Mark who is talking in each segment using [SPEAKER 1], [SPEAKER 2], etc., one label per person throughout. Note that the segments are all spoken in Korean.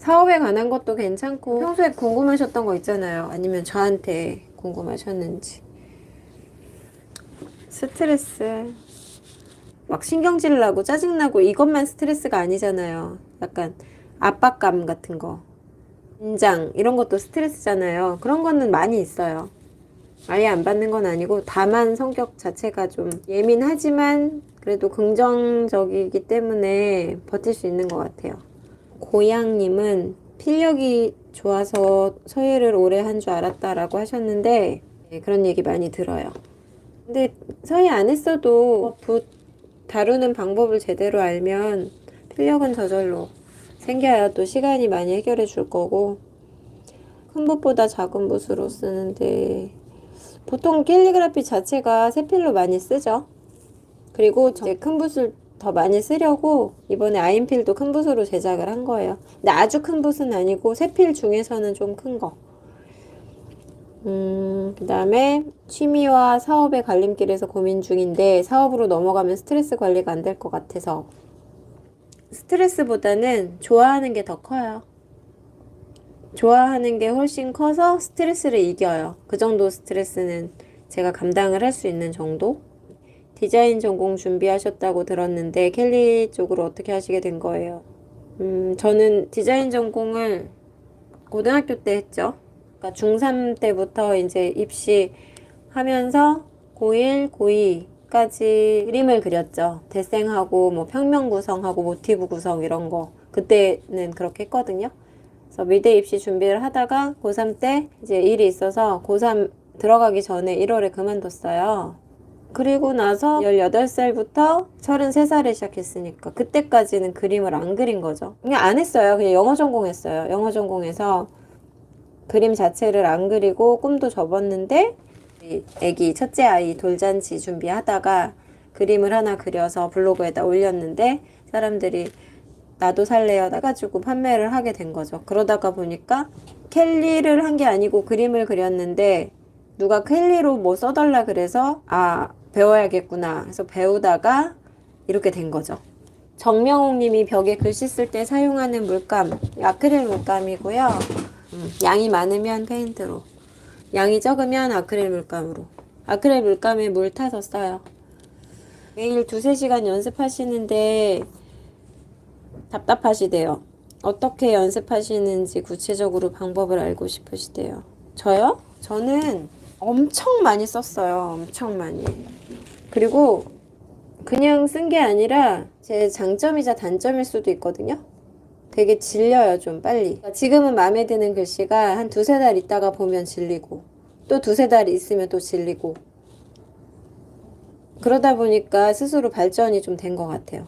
[SPEAKER 1] 사업에 관한 것도 괜찮고 평소에 궁금하셨던 거 있잖아요. 아니면 저한테 궁금하셨는지. 스트레스 막 신경질 나고 짜증나고 이것만 스트레스가 아니잖아요. 약간 압박감 같은 거, 긴장 이런 것도 스트레스잖아요. 그런 거는 많이 있어요. 아예 안 받는 건 아니고 다만 성격 자체가 좀 예민하지만 그래도 긍정적이기 때문에 버틸 수 있는 것 같아요. 고양님은 필력이 좋아서 서예를 오래 한 줄 알았다라고 하셨는데 네, 그런 얘기 많이 들어요. 근데 서예 안 했어도 붓 다루는 방법을 제대로 알면 필력은 저절로 생겨야 또 시간이 많이 해결해 줄 거고 큰 붓보다 작은 붓으로 쓰는데 보통 캘리그라피 자체가 세필로 많이 쓰죠. 그리고 이제 큰 붓을 더 많이 쓰려고 이번에 아인필도 큰 붓으로 제작을 한 거예요. 근데 아주 큰 붓은 아니고 세필 중에서는 좀 큰 거. 그 다음에 취미와 사업의 갈림길에서 고민 중인데 사업으로 넘어가면 스트레스 관리가 안 될 것 같아서 스트레스보다는 좋아하는 게 더 커요. 좋아하는 게 훨씬 커서 스트레스를 이겨요. 그 정도 스트레스는 제가 감당을 할 수 있는 정도? 디자인 전공 준비하셨다고 들었는데 캘리 쪽으로 어떻게 하시게 된 거예요? 저는 디자인 전공을 고등학교 때 했죠. 그러니까 중3 때부터 이제 입시하면서 고1, 고2까지 그림을 그렸죠. 데생하고 뭐 평면 구성하고 모티브 구성 이런 거. 그때는 그렇게 했거든요. 그래서 미대 입시 준비를 하다가 고3 때 이제 일이 있어서 고3 들어가기 전에 1월에 그만뒀어요. 그리고 나서 18살부터 33살에 시작했으니까 그때까지는 그림을 안 그린 거죠. 그냥 안 했어요. 그냥 영어 전공했어요. 영어 전공해서 그림 자체를 안 그리고 꿈도 접었는데 애기 첫째 아이 돌잔치 준비하다가 그림을 하나 그려서 블로그에다 올렸는데 사람들이 나도 살래요 해가지고 판매를 하게 된 거죠. 그러다가 보니까 캘리를 한 게 아니고 그림을 그렸는데 누가 캘리로 뭐 써달라 그래서 배워야겠구나 해서 배우다가 이렇게 된 거죠. 정명옥 님이 벽에 글씨 쓸 때 사용하는 물감 아크릴 물감이고요. 양이 많으면 페인트로, 양이 적으면 아크릴 물감으로. 아크릴 물감에 물 타서 써요. 매일 2~3시간 연습하시는데 답답하시대요. 어떻게 연습하시는지 구체적으로 방법을 알고 싶으시대요. 저요? 저는 엄청 많이 썼어요. 엄청 많이. 그리고 그냥 쓴 게 아니라 제 장점이자 단점일 수도 있거든요. 되게 질려요, 좀 빨리. 지금은 마음에 드는 글씨가 한 2~3달 있다가 보면 질리고 또 2~3달 있으면 또 질리고 그러다 보니까 스스로 발전이 좀 된 것 같아요.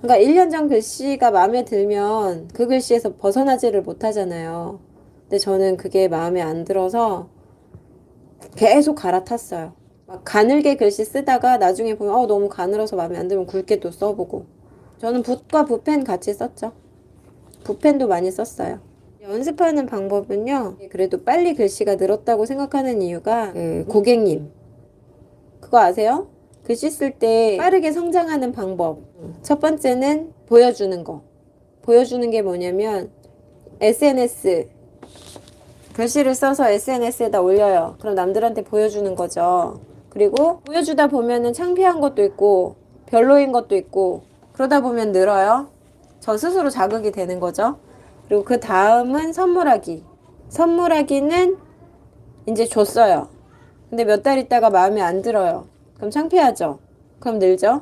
[SPEAKER 1] 그러니까 1년 전 글씨가 마음에 들면 그 글씨에서 벗어나지를 못하잖아요. 근데 저는 그게 마음에 안 들어서 계속 갈아탔어요. 막 가늘게 글씨 쓰다가 나중에 보면 너무 가늘어서 마음에 안 들면 굵게 또 써보고. 저는 붓과 붓펜 같이 썼죠. 붓펜도 많이 썼어요. 연습하는 방법은요. 그래도 빨리 글씨가 늘었다고 생각하는 이유가 고객님 그거 아세요? 글씨 쓸 때 빠르게 성장하는 방법. 첫 번째는 보여주는 거. 보여주는 게 뭐냐면 SNS 글씨를 써서 SNS에다 올려요. 그럼 남들한테 보여주는 거죠. 그리고 보여주다 보면은 창피한 것도 있고 별로인 것도 있고 그러다 보면 늘어요. 저 스스로 자극이 되는 거죠. 그리고 그 다음은 선물하기. 선물하기는 이제 줬어요. 근데 몇 달 있다가 마음에 안 들어요. 그럼 창피하죠. 그럼 늘죠.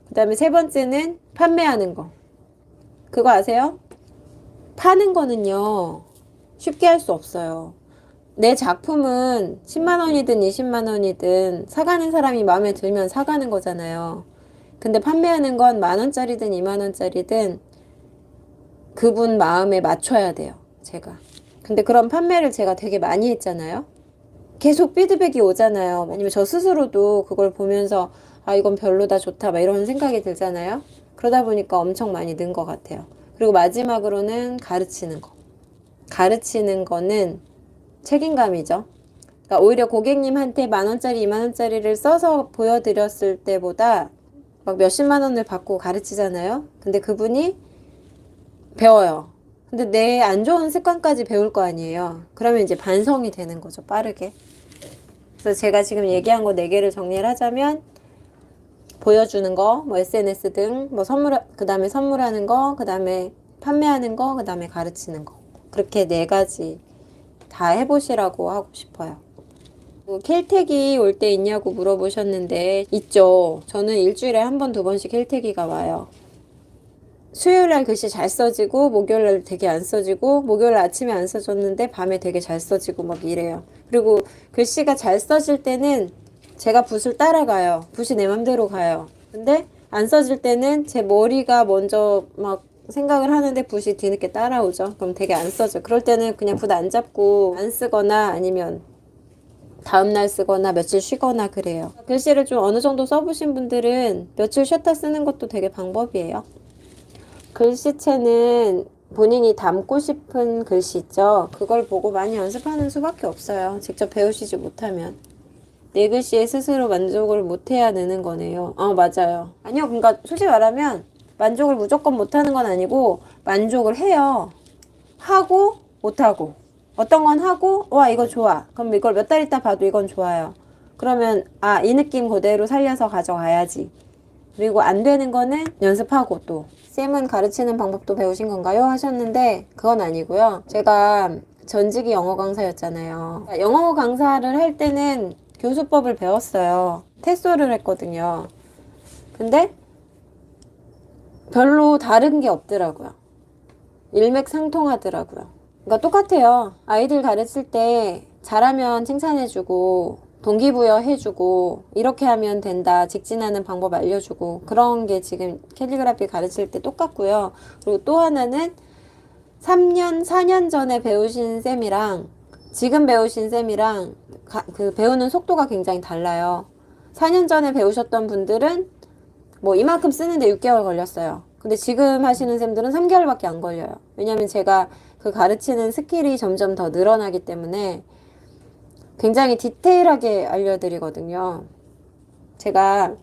[SPEAKER 1] 그 다음에 세 번째는 판매하는 거. 그거 아세요? 파는 거는요. 쉽게 할 수 없어요. 내 작품은 10만 원이든 20만 원이든 사가는 사람이 마음에 들면 사가는 거잖아요. 근데 판매하는 건 10,000원짜리든 20,000원짜리든 그분 마음에 맞춰야 돼요. 제가. 근데 그런 판매를 제가 되게 많이 했잖아요. 계속 피드백이 오잖아요. 아니면 저 스스로도 그걸 보면서 이건 별로다 좋다 막 이런 생각이 들잖아요. 그러다 보니까 엄청 많이 는 것 같아요. 그리고 마지막으로는 가르치는 거. 가르치는 거는 책임감이죠. 그러니까 오히려 고객님한테 10,000원짜리 20,000원짜리를 써서 보여드렸을 때보다 막 몇십만 원을 받고 가르치잖아요. 근데 그분이 배워요. 근데 내 안 좋은 습관까지 배울 거 아니에요. 그러면 이제 반성이 되는 거죠, 빠르게. 그래서 제가 지금 얘기한 거 4개를 정리를 하자면, 보여주는 거, 뭐 SNS 등, 뭐 그 다음에 선물하는 거, 그 다음에 판매하는 거, 그 다음에 가르치는 거. 그렇게 4가지 다 해보시라고 하고 싶어요. 켈택이 올 때 있냐고 물어보셨는데, 있죠. 저는 일주일에 1번, 2번씩 켈택이가 와요. 수요일날 글씨 잘 써지고, 목요일날 되게 안 써지고, 목요일 아침에 안 써졌는데, 밤에 되게 잘 써지고 막 이래요. 그리고 글씨가 잘 써질 때는 제가 붓을 따라가요. 붓이 내 맘대로 가요. 근데 안 써질 때는 제 머리가 먼저 막 생각을 하는데 붓이 뒤늦게 따라오죠. 그럼 되게 안 써져. 그럴 때는 그냥 붓 안 잡고 안 쓰거나 아니면 다음날 쓰거나 며칠 쉬거나 그래요. 글씨를 좀 어느 정도 써보신 분들은 며칠 쉬었다 쓰는 것도 되게 방법이에요. 글씨체는 본인이 담고 싶은 글씨 있죠. 그걸 보고 많이 연습하는 수밖에 없어요. 직접 배우시지 못하면. 내 글씨에 스스로 만족을 못해야 느는 거네요. 맞아요. 아니요, 그러니까 솔직히 말하면 만족을 무조건 못하는 건 아니고 만족을 해요. 하고 못하고. 어떤 건 하고 와 이거 좋아. 그럼 이걸 몇 달 있다 봐도 이건 좋아요. 그러면 이 느낌 그대로 살려서 가져가야지. 그리고 안 되는 거는 연습하고 또. 쌤은 가르치는 방법도 배우신 건가요? 하셨는데 그건 아니고요. 제가 전직이 영어 강사였잖아요. 영어 강사를 할 때는 교수법을 배웠어요. 테소를 했거든요. 근데 별로 다른 게 없더라고요. 일맥상통하더라고요. 그러니까 똑같아요. 아이들 가르칠 때 잘하면 칭찬해주고 동기부여 해주고 이렇게 하면 된다 직진하는 방법 알려주고 그런 게 지금 캘리그라피 가르칠 때 똑같고요. 그리고 또 하나는 3년 4년 전에 배우신 쌤이랑 지금 배우신 쌤이랑 그 배우는 속도가 굉장히 달라요. 4년 전에 배우셨던 분들은 뭐 이만큼 쓰는데 6개월 걸렸어요. 근데 지금 하시는 쌤들은 3개월밖에 안 걸려요. 왜냐면 제가 그 가르치는 스킬이 점점 더 늘어나기 때문에 굉장히 디테일하게 알려드리거든요. 제가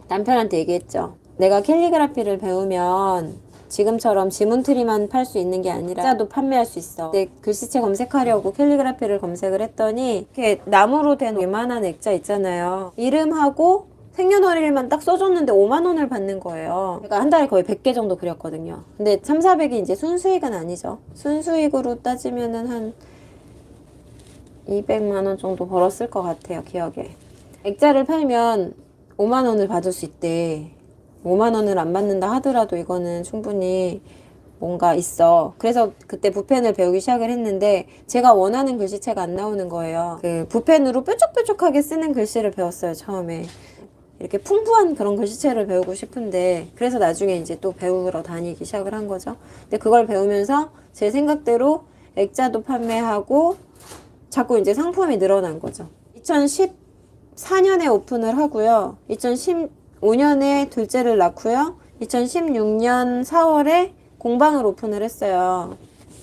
[SPEAKER 1] 남편한테 얘기했죠. 내가 캘리그라피를 배우면 지금처럼 지문트리만 팔 수 있는 게 아니라 액자도 판매할 수 있어. 근데 글씨체 검색하려고 캘리그라피를 검색을 했더니 이렇게 나무로 된 요만한 액자 있잖아요. 이름하고 생년월일만 딱 써줬는데 5만 원을 받는 거예요. 제가 한 달에 거의 100개 정도 그렸거든요. 근데 3, 400이 이제 순수익은 아니죠. 순수익으로 따지면은 한 200만 원 정도 벌었을 것 같아요, 기억에. 액자를 팔면 5만 원을 받을 수 있대. 5만 원을 안 받는다 하더라도 이거는 충분히 뭔가 있어. 그래서 그때 붓펜을 배우기 시작을 했는데 제가 원하는 글씨체가 안 나오는 거예요. 그 붓펜으로 뾰족뾰족하게 쓰는 글씨를 배웠어요, 처음에. 이렇게 풍부한 그런 글씨체를 배우고 싶은데 그래서 나중에 이제 또 배우러 다니기 시작을 한 거죠. 근데 그걸 배우면서 제 생각대로 액자도 판매하고 자꾸 이제 상품이 늘어난 거죠. 2014년에 오픈을 하고요. 2015년에 둘째를 낳고요. 2016년 4월에 공방을 오픈을 했어요.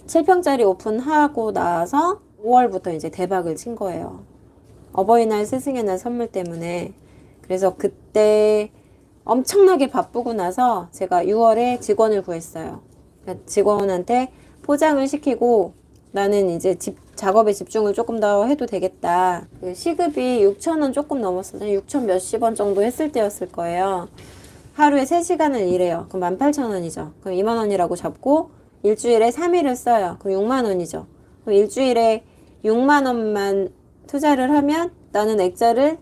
[SPEAKER 1] 7평짜리 오픈하고 나서 5월부터 이제 대박을 친 거예요. 어버이날, 스승의 날 선물 때문에. 그래서 그때 엄청나게 바쁘고 나서 제가 6월에 직원을 구했어요. 그러니까 직원한테 포장을 시키고 나는 이제 작업에 집중을 조금 더 해도 되겠다. 그 시급이 6,000원 조금 넘었어요. 6,000 몇십 원 정도 했을 때였을 거예요. 하루에 3시간을 일해요. 그럼 18,000원이죠. 그럼 2만 원이라고 잡고 일주일에 3일을 써요. 그럼 6만 원이죠. 그럼 일주일에 6만 원만 투자를 하면 나는 액자를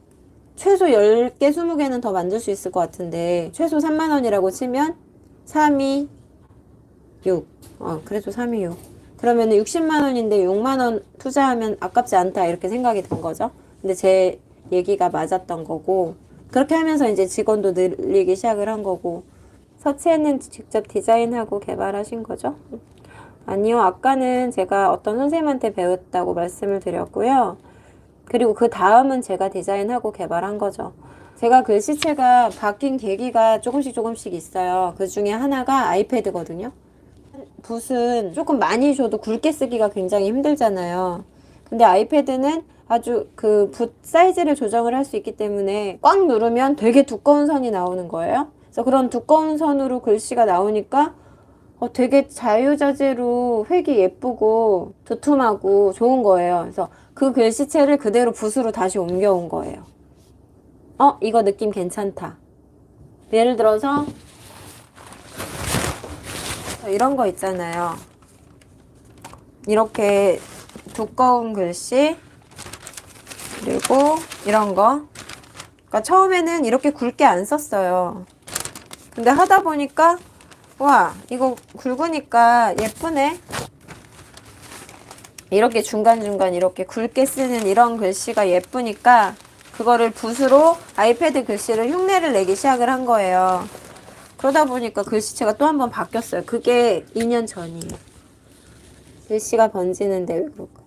[SPEAKER 1] 최소 10개, 20개는 더 만들 수 있을 것 같은데 최소 3만 원이라고 치면 3이 6. 그래도 3이 6. 그러면 60만 원인데 6만 원 투자하면 아깝지 않다 이렇게 생각이 든 거죠. 근데 제 얘기가 맞았던 거고 그렇게 하면서 이제 직원도 늘리기 시작을 한 거고 서체는 직접 디자인하고 개발하신 거죠? 아니요. 아까는 제가 어떤 선생님한테 배웠다고 말씀을 드렸고요. 그리고 그 다음은 제가 디자인하고 개발한 거죠. 제가 글씨체가 바뀐 계기가 조금씩 있어요. 그 중에 하나가 아이패드거든요. 붓은 조금 많이 줘도 굵게 쓰기가 굉장히 힘들잖아요. 근데 아이패드는 아주 그 붓 사이즈를 조정을 할 수 있기 때문에 꽉 누르면 되게 두꺼운 선이 나오는 거예요. 그래서 그런 두꺼운 선으로 글씨가 나오니까 되게 자유자재로 획이 예쁘고 도톰하고 좋은 거예요. 그래서 그 글씨체를 그대로 붓으로 다시 옮겨온 거예요. 이거 느낌 괜찮다. 예를 들어서 이런 거 있잖아요. 이렇게 두꺼운 글씨, 그리고 이런 거. 그러니까 처음에는 이렇게 굵게 안 썼어요. 근데 하다 보니까 와, 이거 굵으니까 예쁘네. 이렇게 중간중간 이렇게 굵게 쓰는 이런 글씨가 예쁘니까 그거를 붓으로 아이패드 글씨를 흉내를 내기 시작을 한 거예요. 그러다 보니까 글씨체가 또 한 번 바뀌었어요. 그게 2년 전이에요. 글씨가 번지는데 왜 그럴까?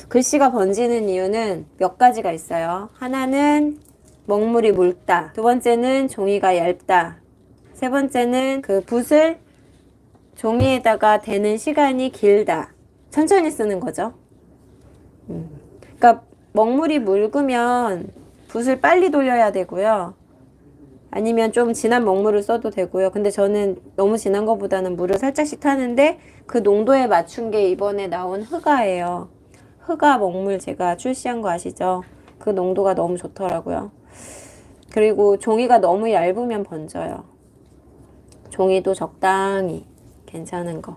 [SPEAKER 1] 글씨가 번지는 이유는 몇 가지가 있어요. 하나는 먹물이 묽다. 두 번째는 종이가 얇다. 세 번째는 그 붓을 종이에다가 대는 시간이 길다. 천천히 쓰는 거죠. 그러니까 먹물이 묽으면 붓을 빨리 돌려야 되고요. 아니면 좀 진한 먹물을 써도 되고요. 근데 저는 너무 진한 것보다는 물을 살짝씩 타는데 그 농도에 맞춘 게 이번에 나온 흑아예요. 흑아 먹물 제가 출시한 거 아시죠? 그 농도가 너무 좋더라고요. 그리고 종이가 너무 얇으면 번져요. 종이도 적당히 괜찮은 거.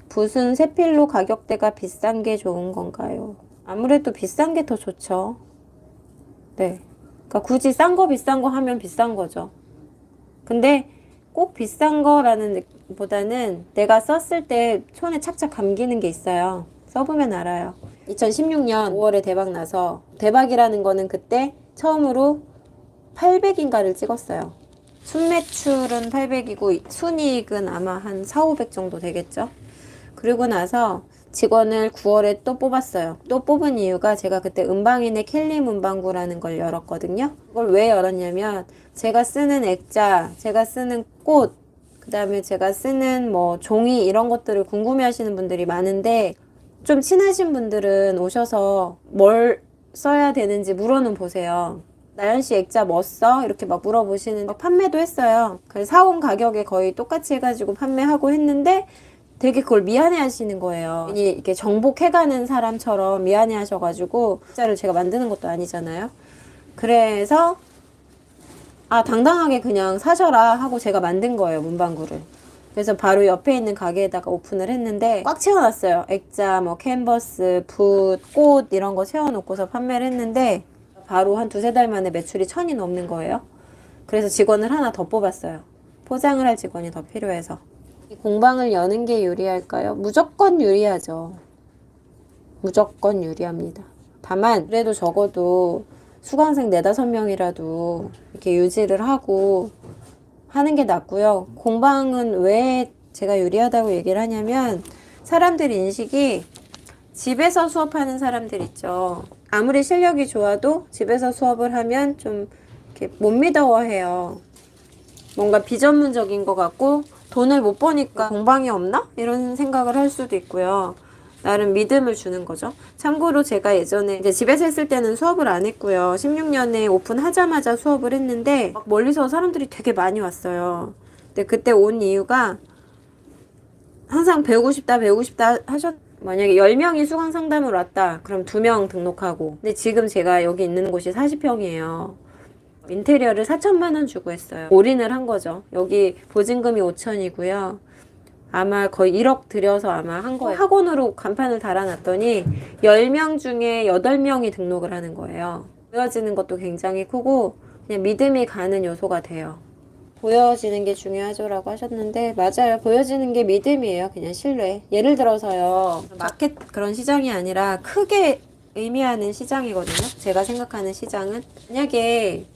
[SPEAKER 1] 붓은 세필로 가격대가 비싼 게 좋은 건가요? 아무래도 비싼 게 더 좋죠. 네. 그러니까 굳이 싼 거 비싼 거 하면 비싼 거죠. 근데 꼭 비싼 거라는 보다는 내가 썼을 때 손에 착착 감기는 게 있어요. 써보면 알아요. 2016년 5월에 대박 나서, 대박이라는 거는 그때 처음으로 800인가를 찍었어요. 순매출은 800이고 순이익은 아마 한 4, 500 정도 되겠죠. 그리고 나서 직원을 9월에 또 뽑았어요. 또 뽑은 이유가 제가 그때 은방인의 켈리 문방구라는 걸 열었거든요. 그걸 왜 열었냐면 제가 쓰는 액자, 제가 쓰는 꽃, 그 다음에 제가 쓰는 뭐 종이 이런 것들을 궁금해 하시는 분들이 많은데 좀 친하신 분들은 오셔서 뭘 써야 되는지 물어는 보세요. 나연씨 액자 뭐 써? 이렇게 막 물어보시는, 판매도 했어요. 그래서 사온 가격에 거의 똑같이 해가지고 판매하고 했는데 되게 그걸 미안해 하시는 거예요. 이렇게 정복해가는 사람처럼 미안해 하셔가지고 액자를 제가 만드는 것도 아니잖아요. 그래서 당당하게 그냥 사셔라 하고 제가 만든 거예요, 문방구를. 그래서 바로 옆에 있는 가게에다가 오픈을 했는데 꽉 채워놨어요. 액자, 뭐 캔버스, 붓, 꽃 이런 거 채워놓고서 판매를 했는데 바로 한 두세 달 만에 매출이 1000이 넘는 거예요. 그래서 직원을 하나 더 뽑았어요. 포장을 할 직원이 더 필요해서. 공방을 여는 게 유리할까요? 무조건 유리하죠. 무조건 유리합니다. 다만 그래도 적어도 수강생 4, 5명이라도 이렇게 유지를 하고 하는 게 낫고요. 공방은 왜 제가 유리하다고 얘기를 하냐면 사람들 인식이 집에서 수업하는 사람들 있죠. 아무리 실력이 좋아도 집에서 수업을 하면 좀 이렇게 못 믿어해요. 뭔가 비전문적인 것 같고 돈을 못 버니까 공방이 없나? 이런 생각을 할 수도 있고요. 나름 믿음을 주는 거죠. 참고로 제가 예전에 이제 집에서 했을 때는 수업을 안 했고요. 16년에 오픈하자마자 수업을 했는데 막 멀리서 사람들이 되게 많이 왔어요. 근데 그때 온 이유가 항상 배우고 싶다 만약에 10명이 수강 상담을 왔다. 그럼 2명 등록하고. 근데 지금 제가 여기 있는 곳이 40평이에요. 인테리어를 4천만 원 주고 했어요. 올인을 한 거죠. 여기 보증금이 5천이고요. 아마 거의 1억 들여서 아마 한 거예요. 학원으로 간판을 달아놨더니 10명 중에 8명이 등록을 하는 거예요. 보여지는 것도 굉장히 크고 그냥 믿음이 가는 요소가 돼요. 보여지는 게 중요하죠라고 하셨는데 맞아요. 보여지는 게 믿음이에요. 그냥 신뢰. 예를 들어서요. 마켓 그런 시장이 아니라 크게 의미하는 시장이거든요. 제가 생각하는 시장은 만약에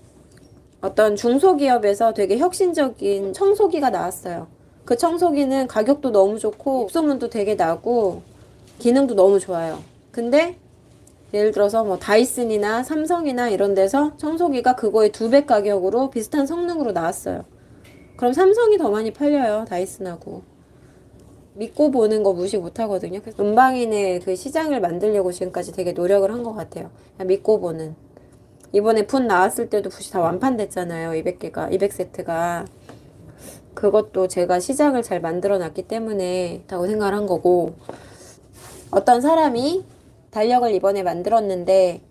[SPEAKER 1] 어떤 중소기업에서 되게 혁신적인 청소기가 나왔어요. 그 청소기는 가격도 너무 좋고 입소문도 되게 나고 기능도 너무 좋아요. 근데 예를 들어서 뭐 다이슨이나 삼성이나 이런 데서 청소기가 그거의 2배 가격으로 비슷한 성능으로 나왔어요. 그럼 삼성이 더 많이 팔려요. 다이슨하고. 믿고 보는 거 무시 못 하거든요. 그래서 은방인의 그 시장을 만들려고 지금까지 되게 노력을 한 것 같아요. 그냥 믿고 보는. 이번에 붓 나왔을 때도 붓이 다 완판됐잖아요. 200개가, 200세트가. 그것도 제가 시장을 잘 만들어 놨기 때문에 라고 생각을 한 거고, 어떤 사람이 달력을 이번에 만들었는데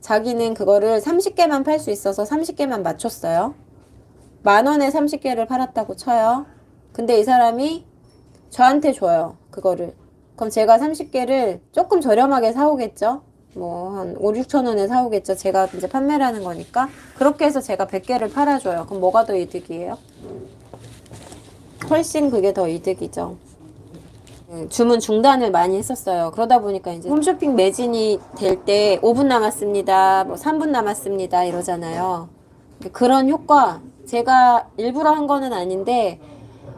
[SPEAKER 1] 자기는 그거를 30개만 팔 수 있어서 30개만 맞췄어요. 10,000원에 30개를 팔았다고 쳐요. 근데 이 사람이 저한테 줘요, 그거를. 그럼 제가 30개를 조금 저렴하게 사오겠죠? 뭐, 한 5, 6천 원에 사오겠죠? 제가 이제 판매를 하는 거니까. 그렇게 해서 제가 100개를 팔아줘요. 그럼 뭐가 더 이득이에요? 훨씬 그게 더 이득이죠. 주문 중단을 많이 했었어요. 그러다 보니까 이제 홈쇼핑 매진이 될 때 5분 남았습니다. 뭐 3분 남았습니다. 이러잖아요. 그런 효과, 제가 일부러 한 거는 아닌데,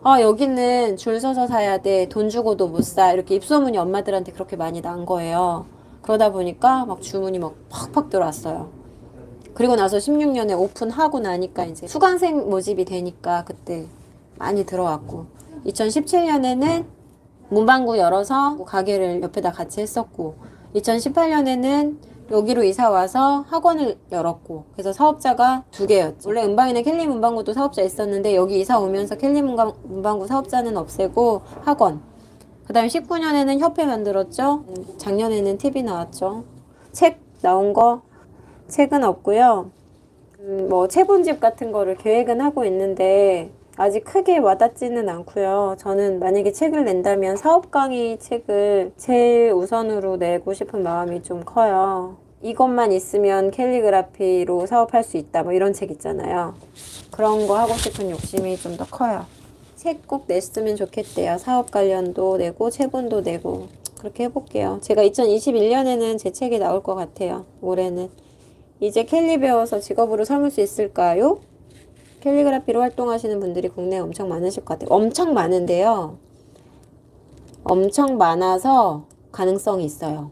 [SPEAKER 1] 여기는 줄 서서 사야 돼. 돈 주고도 못 사. 이렇게 입소문이 엄마들한테 그렇게 많이 난 거예요. 그러다 보니까 막 주문이 막 팍팍 들어왔어요. 그리고 나서 16년에 오픈하고 나니까 이제 수강생 모집이 되니까 그때 많이 들어왔고, 2017년에는 문방구 열어서 가게를 옆에다 같이 했었고, 2018년에는 여기로 이사 와서 학원을 열었고, 그래서 사업자가 2개였죠. 원래 은방이나 캘리 문방구도 사업자 있었는데 여기 이사 오면서 캘리 문방구 사업자는 없애고 학원. 그 다음에 19년에는 협회 만들었죠. 작년에는 TV 나왔죠. 책 나온 거, 책은 없고요. 뭐 채본집 같은 거를 계획은 하고 있는데 아직 크게 와닿지는 않고요. 저는 만약에 책을 낸다면 사업 강의 책을 제일 우선으로 내고 싶은 마음이 좀 커요. 이것만 있으면 캘리그라피로 사업할 수 있다, 뭐 이런 책 있잖아요. 그런 거 하고 싶은 욕심이 좀 더 커요. 책 꼭 냈으면 좋겠대요. 사업 관련도 내고 채본도 내고 그렇게 해볼게요. 제가 2021년에는 제 책이 나올 것 같아요. 올해는. 이제 캘리 배워서 직업으로 삼을 수 있을까요? 캘리그라피로 활동하시는 분들이 국내에 엄청 많으실 것 같아요. 엄청 많은데요. 엄청 많아서 가능성이 있어요.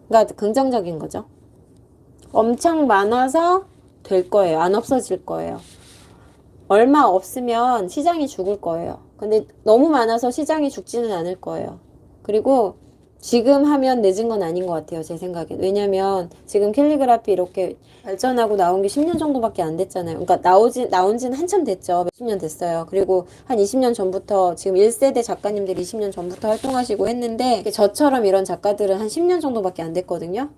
[SPEAKER 1] 그러니까 긍정적인 거죠. 엄청 많아서 될 거예요. 안 없어질 거예요. 얼마 없으면 시장이 죽을 거예요. 근데 너무 많아서 시장이 죽지는 않을 거예요. 그리고 지금 하면 늦은 건 아닌 것 같아요. 제 생각엔. 왜냐면 지금 캘리그라피 이렇게 발전하고 나온 게 10년 정도밖에 안 됐잖아요. 그러니까 나온 지는 한참 됐죠. 몇십 년 됐어요. 그리고 한 20년 전부터 지금 1세대 작가님들이 20년 전부터 활동하시고 했는데 저처럼 이런 작가들은 한 10년 정도밖에 안 됐거든요.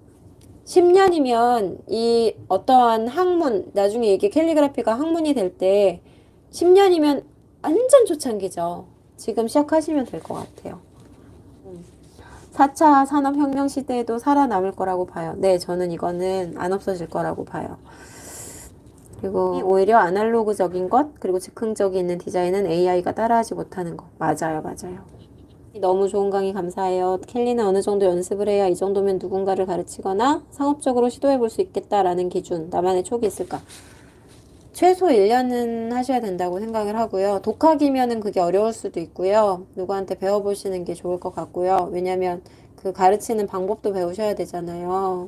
[SPEAKER 1] 10년이면 이 어떠한 학문, 나중에 이게 캘리그라피가 학문이 될 때 10년이면 완전 초창기죠. 지금 시작하시면 될 것 같아요. 4차 산업혁명 시대에도 살아남을 거라고 봐요. 네, 저는 이거는 안 없어질 거라고 봐요. 그리고 오히려 아날로그적인 것, 그리고 즉흥적이 있는 디자인은 AI가 따라하지 못하는 것. 맞아요, 맞아요. 너무 좋은 강의 감사해요. 켈리는 어느 정도 연습을 해야 이 정도면 누군가를 가르치거나 상업적으로 시도해 볼 수 있겠다라는 기준, 나만의 촉이 있을까? 최소 1년은 하셔야 된다고 생각을 하고요. 독학이면은 그게 어려울 수도 있고요. 누구한테 배워보시는 게 좋을 것 같고요. 왜냐면 그 가르치는 방법도 배우셔야 되잖아요.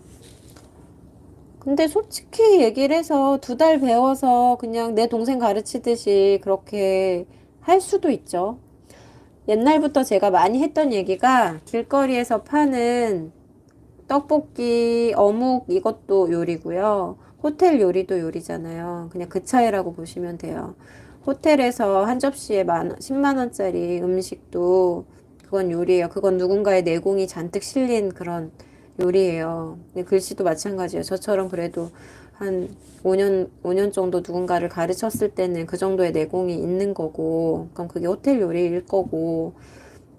[SPEAKER 1] 근데 솔직히 얘기를 해서 2달 배워서 그냥 내 동생 가르치듯이 그렇게 할 수도 있죠. 옛날부터 제가 많이 했던 얘기가 길거리에서 파는 떡볶이, 어묵 이것도 요리고요. 호텔 요리도 요리잖아요. 그냥 그 차이라고 보시면 돼요. 호텔에서 한 접시에 10만 원짜리 음식도 그건 요리예요. 그건 누군가의 내공이 잔뜩 실린 그런 요리예요. 근데 글씨도 마찬가지예요. 저처럼 그래도 한 5년 정도 누군가를 가르쳤을 때는 그 정도의 내공이 있는 거고, 그럼 그게 호텔 요리일 거고,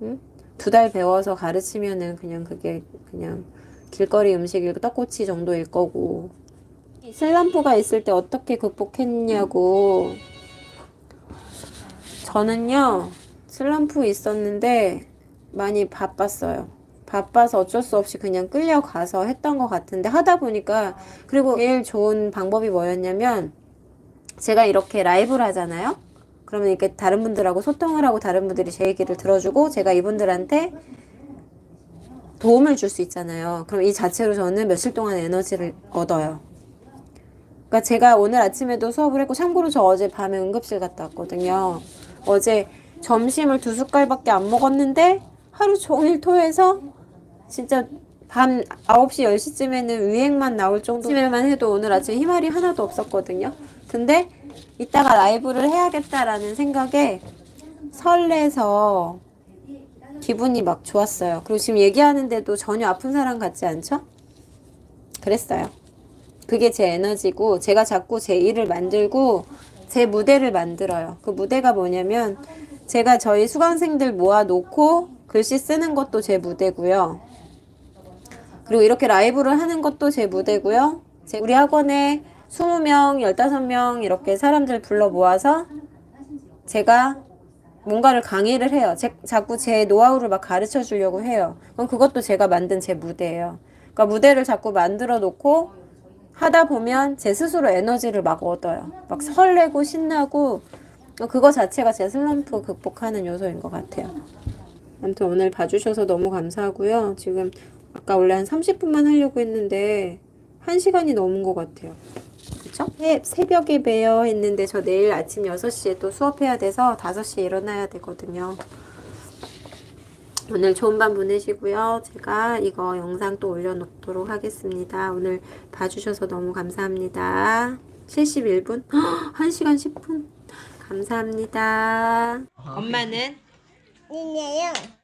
[SPEAKER 1] 응? 2달 배워서 가르치면은 그냥 그게 그냥 길거리 음식이고 떡꼬치 정도일 거고. 슬럼프가 있을 때 어떻게 극복했냐고. 저는요, 슬럼프 있었는데 많이 바빴어요. 바빠서 어쩔 수 없이 그냥 끌려가서 했던 것 같은데 하다 보니까, 그리고 제일 좋은 방법이 뭐였냐면 제가 이렇게 라이브를 하잖아요. 그러면 이렇게 다른 분들하고 소통을 하고 다른 분들이 제 얘기를 들어주고 제가 이분들한테 도움을 줄 수 있잖아요. 그럼 이 자체로 저는 며칠 동안 에너지를 얻어요. 그러니까 제가 오늘 아침에도 수업을 했고, 참고로 저 어제 밤에 응급실 갔다 왔거든요. 어제 점심을 2숟갈밖에 안 먹었는데 하루 종일 토해서 진짜 밤 9시, 10시쯤에는 위액만 나올 정도만 해도 오늘 아침에 희말이 하나도 없었거든요. 근데 이따가 라이브를 해야겠다라는 생각에 설레서 기분이 막 좋았어요. 그리고 지금 얘기하는데도 전혀 아픈 사람 같지 않죠? 그랬어요. 그게 제 에너지고 제가 자꾸 제 일을 만들고 제 무대를 만들어요. 그 무대가 뭐냐면 제가 저희 수강생들 모아놓고 글씨 쓰는 것도 제 무대고요. 그리고 이렇게 라이브를 하는 것도 제 무대고요. 우리 학원에 20명, 15명 이렇게 사람들 불러 모아서 제가 뭔가를 강의를 해요. 자꾸 제 노하우를 막 가르쳐 주려고 해요. 그럼 그것도 제가 만든 제 무대예요. 그러니까 무대를 자꾸 만들어 놓고 하다 보면 제 스스로 에너지를 막 얻어요. 막 설레고 신나고 그거 자체가 제 슬럼프 극복하는 요소인 것 같아요. 아무튼 오늘 봐주셔서 너무 감사하고요. 지금 아까 원래 한 30분만 하려고 했는데 1시간이 넘은 것 같아요. 그쵸? 새벽에 봬요 했는데 저 내일 아침 6시에 또 수업해야 돼서 5시에 일어나야 되거든요. 오늘 좋은 밤 보내시고요. 제가 이거 영상 또 올려놓도록 하겠습니다. 오늘 봐주셔서 너무 감사합니다. 71분? 1시간 10분? 감사합니다. 엄마는?
[SPEAKER 2] 이게요.